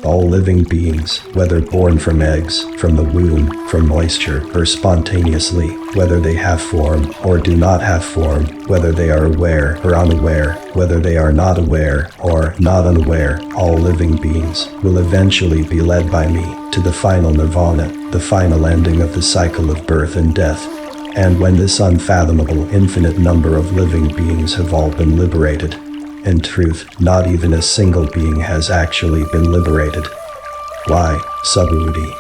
All living beings, whether born from eggs, from the womb, from moisture, or spontaneously, whether they have form or do not have form, whether they are aware or unaware, whether they are not aware or not unaware, all living beings will eventually be led by me to the final nirvana, the final ending of the cycle of birth and death. And when this unfathomable infinite number of living beings have all been liberated, in truth, not even a single being has actually been liberated. Why, Subhuti?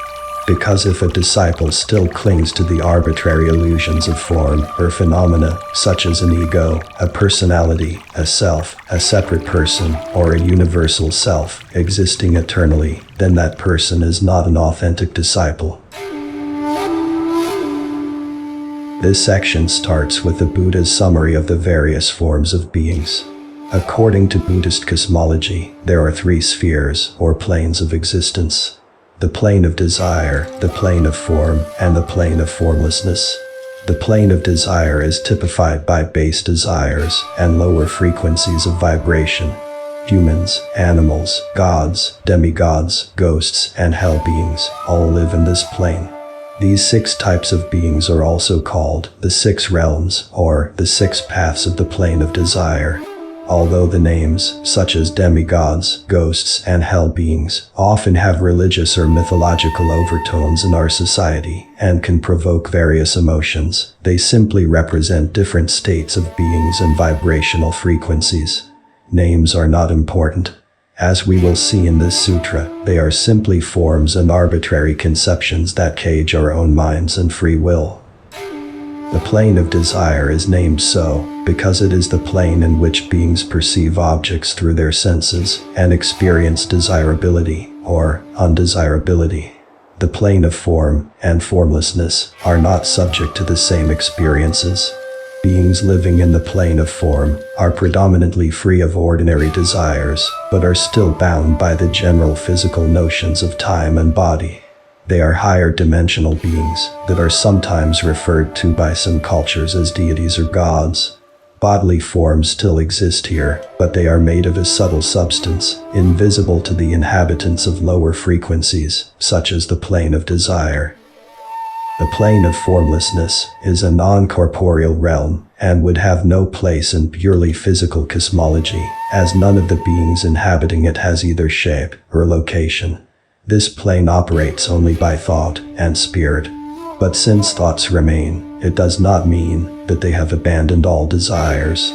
Because if a disciple still clings to the arbitrary illusions of form or phenomena, such as an ego, a personality, a self, a separate person, or a universal self, existing eternally, then that person is not an authentic disciple. This section starts with the Buddha's summary of the various forms of beings. According to Buddhist cosmology, there are three spheres, or planes of existence. The plane of desire, the plane of form, and the plane of formlessness. The plane of desire is typified by base desires and lower frequencies of vibration. Humans, animals, gods, demigods, ghosts, and hell beings all live in this plane. These 6 types of beings are also called the 6 realms, or the 6 paths of the plane of desire. Although the names, such as demigods, ghosts, and hell beings, often have religious or mythological overtones in our society and can provoke various emotions, they simply represent different states of beings and vibrational frequencies. Names are not important. As we will see in this sutra, they are simply forms and arbitrary conceptions that cage our own minds and free will. The plane of desire is named so because it is the plane in which beings perceive objects through their senses and experience desirability or undesirability. The plane of form and formlessness are not subject to the same experiences. Beings living in the plane of form are predominantly free of ordinary desires, but are still bound by the general physical notions of time and body. They are higher dimensional beings that are sometimes referred to by some cultures as deities or gods. Bodily forms still exist here, but they are made of a subtle substance, invisible to the inhabitants of lower frequencies, such as the plane of desire. The plane of formlessness is a non-corporeal realm and would have no place in purely physical cosmology, as none of the beings inhabiting it has either shape or location. This plane operates only by thought and spirit. But since thoughts remain, it does not mean that they have abandoned all desires.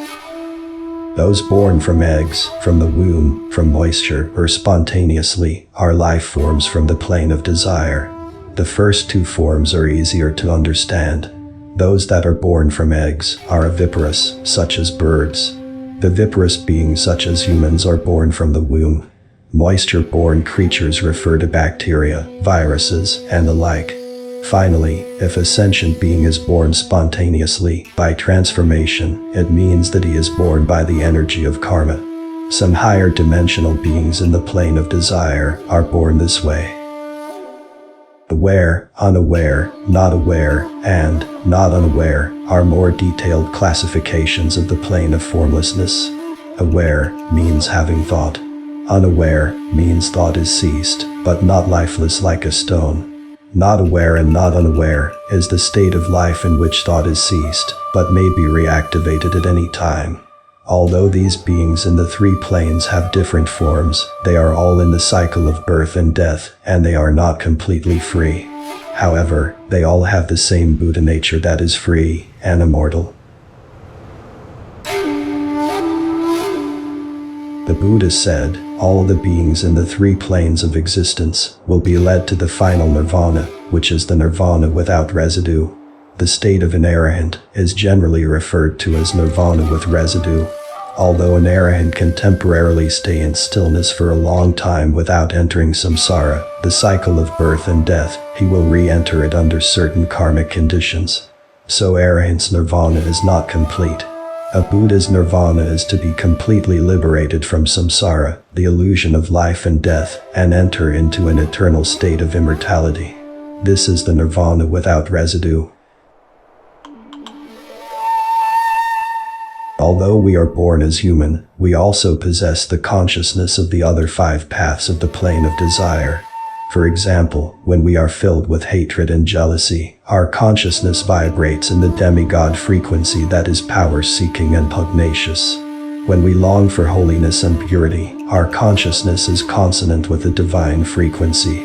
Those born from eggs, from the womb, from moisture, or spontaneously, are life forms from the plane of desire. The first 2 forms are easier to understand. Those that are born from eggs are oviparous, such as birds. The viparous beings such as humans are born from the womb. Moisture-born creatures refer to bacteria, viruses, and the like. Finally, if a sentient being is born spontaneously, by transformation, it means that he is born by the energy of karma. Some higher dimensional beings in the plane of desire are born this way. Aware, unaware, not aware, and not unaware are more detailed classifications of the plane of formlessness. Aware means having thought. Unaware means thought is ceased, but not lifeless like a stone. Not aware and not unaware is the state of life in which thought is ceased, but may be reactivated at any time. Although these beings in the 3 planes have different forms, they are all in the cycle of birth and death, and they are not completely free. However, they all have the same Buddha nature that is free and immortal. The Buddha said, all the beings in the 3 planes of existence will be led to the final nirvana, which is the nirvana without residue. The state of an arahant is generally referred to as nirvana with residue. Although an arahant can temporarily stay in stillness for a long time without entering samsara, the cycle of birth and death, he will re-enter it under certain karmic conditions. So arahant's nirvana is not complete. A Buddha's nirvana is to be completely liberated from samsara, the illusion of life and death, and enter into an eternal state of immortality. This is the nirvana without residue. Although we are born as human, we also possess the consciousness of the other 5 paths of the plane of desire. For example, when we are filled with hatred and jealousy, our consciousness vibrates in the demigod frequency that is power-seeking and pugnacious. When we long for holiness and purity, our consciousness is consonant with the divine frequency.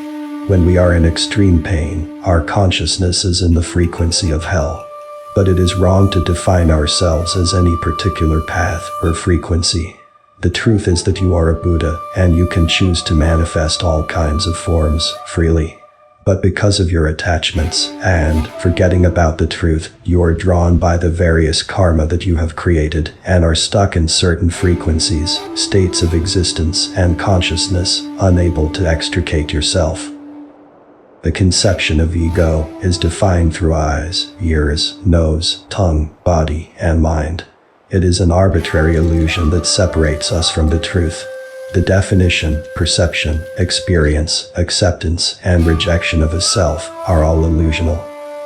When we are in extreme pain, our consciousness is in the frequency of hell. But it is wrong to define ourselves as any particular path or frequency. The truth is that you are a Buddha, and you can choose to manifest all kinds of forms freely. But because of your attachments, and forgetting about the truth, you are drawn by the various karma that you have created, and are stuck in certain frequencies, states of existence, and consciousness, unable to extricate yourself. The conception of ego is defined through eyes, ears, nose, tongue, body, and mind. It is an arbitrary illusion that separates us from the truth. The definition, perception, experience, acceptance, and rejection of a self are all illusional.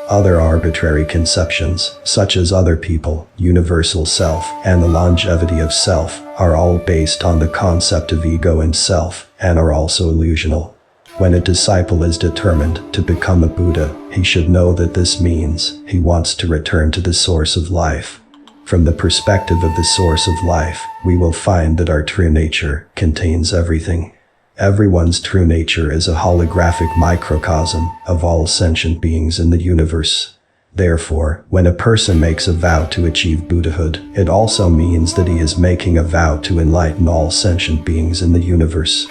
Other arbitrary conceptions, such as other people, universal self, and the longevity of self, are all based on the concept of ego and self, and are also illusional. When a disciple is determined to become a Buddha, he should know that this means he wants to return to the source of life. From the perspective of the source of life, we will find that our true nature contains everything. Everyone's true nature is a holographic microcosm of all sentient beings in the universe. Therefore, when a person makes a vow to achieve Buddhahood, it also means that he is making a vow to enlighten all sentient beings in the universe.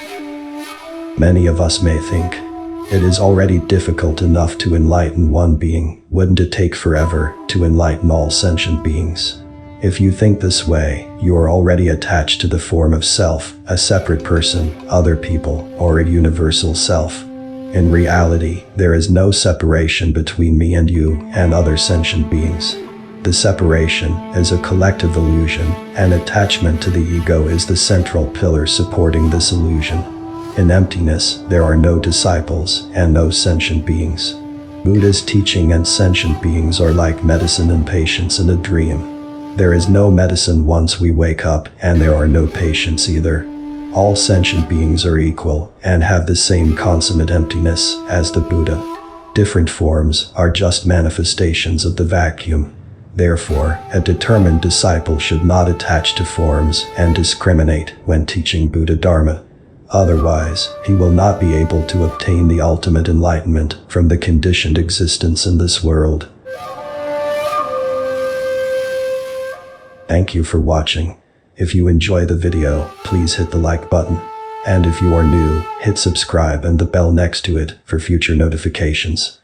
Many of us may think, it is already difficult enough to enlighten one being, wouldn't it take forever to enlighten all sentient beings? If you think this way, you are already attached to the form of self, a separate person, other people, or a universal self. In reality, there is no separation between me and you and other sentient beings. The separation is a collective illusion, and attachment to the ego is the central pillar supporting this illusion. In emptiness, there are no disciples and no sentient beings. Buddha's teaching and sentient beings are like medicine and patients in a dream. There is no medicine once we wake up, and there are no patients either. All sentient beings are equal and have the same consummate emptiness as the Buddha. Different forms are just manifestations of the vacuum. Therefore, a determined disciple should not attach to forms and discriminate when teaching Buddha Dharma. Otherwise, he will not be able to obtain the ultimate enlightenment from the conditioned existence in this world. Thank you for watching. If you enjoy the video, please hit the like button. And if you are new, hit subscribe and the bell next to it for future notifications.